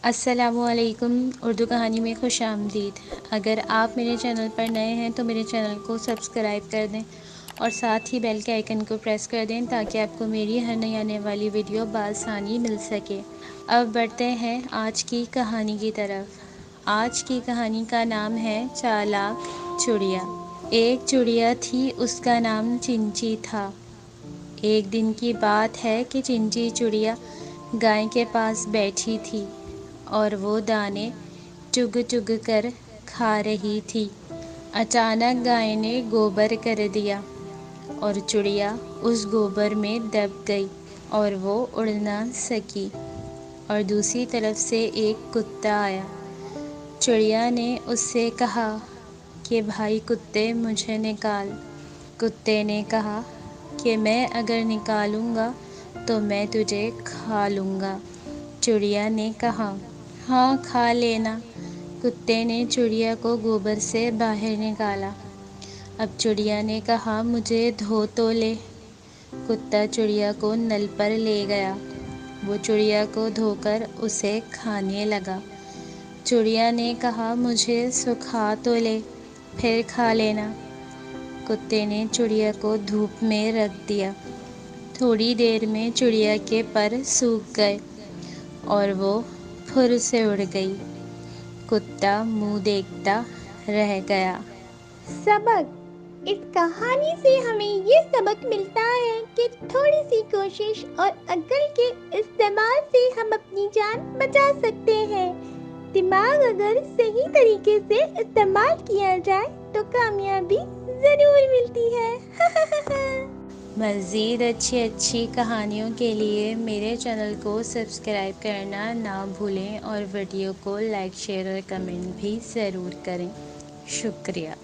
अस्सलामुअलैकुम। उर्दू कहानी में खुश आमदीद। अगर आप मेरे चैनल पर नए हैं तो मेरे चैनल को सब्सक्राइब कर दें और साथ ही बेल के आइकन को प्रेस कर दें ताकि आपको मेरी हर नई आने वाली वीडियो बआसानी मिल सके। अब बढ़ते हैं आज की कहानी की तरफ। आज की कहानी का नाम है चालाक चिड़िया। एक चिड़िया थी, उसका नाम चिंची था। एक दिन की बात है कि चिंची चिड़िया गाय के पास बैठी थी और वो दाने चुग चुग कर खा रही थी। अचानक गाय ने गोबर कर दिया और चिड़िया उस गोबर में दब गई और वो उड़ ना सकी। और दूसरी तरफ से एक कुत्ता आया। चिड़िया ने उससे कहा कि भाई कुत्ते, मुझे निकाल। कुत्ते ने कहा कि मैं अगर निकालूंगा तो मैं तुझे खा लूँगा। चिड़िया ने कहा, हाँ खा लेना। कुत्ते ने चिड़िया को गोबर से बाहर निकाला। अब चिड़िया ने कहा, मुझे धो तो ले। कुत्ता चिड़िया को नल पर ले गया। वो चिड़िया को धोकर उसे खाने लगा। चिड़िया ने कहा, मुझे सुखा तो ले, फिर खा लेना। कुत्ते ने चिड़िया को धूप में रख दिया। थोड़ी देर में चिड़िया के पर सूख गए और वो फुर से उड़ गई। कुत्ता मुंह देखता रह गया। सबक। इस कहानी से हमें ये सबक मिलता है कि थोड़ी सी कोशिश और अक्ल के इस्तेमाल से हम अपनी जान बचा सकते हैं। दिमाग अगर सही तरीके से इस्तेमाल किया जाए तो कामयाबी जरूर मिलती है। मज़ीद अच्छी कहानियों के लिए मेरे चैनल को सब्सक्राइब करना ना भूलें और वीडियो को लाइक, शेयर और कमेंट भी ज़रूर करें। शुक्रिया।